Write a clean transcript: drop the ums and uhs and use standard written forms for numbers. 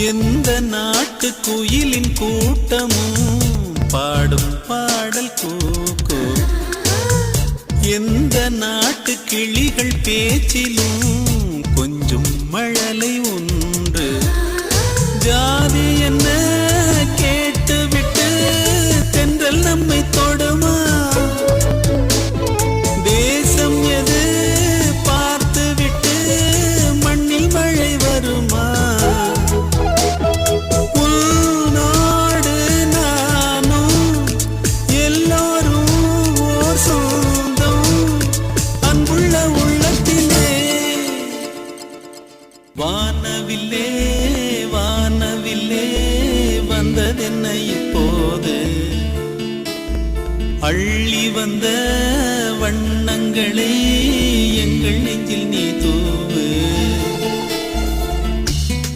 எந்த நாட்டு குயிலின் கூட்டமும் பாடும் பாடல் கூக்கு, எந்த நாட்டு கிளிகள் பேச்சிலும் கொஞ்சம் மழலை ஒன்று. ஜாதி என்ன கேட்டுவிட்டு தென்றல் நம்மை தொடுமா, தேசம் எது பார்த்துவிட்டு மண்ணில் மழை வருமா. உள்நாடு நானும் எல்லோரும் ஓர் சொந்தம் அன்புள்ள உள்ளத்திலே. வானவில்லே வானவில்லே வந்ததென்ன இப்போது, அள்ளி வந்த வண்ணங்களை எங்கள் நெஞ்சில் நீ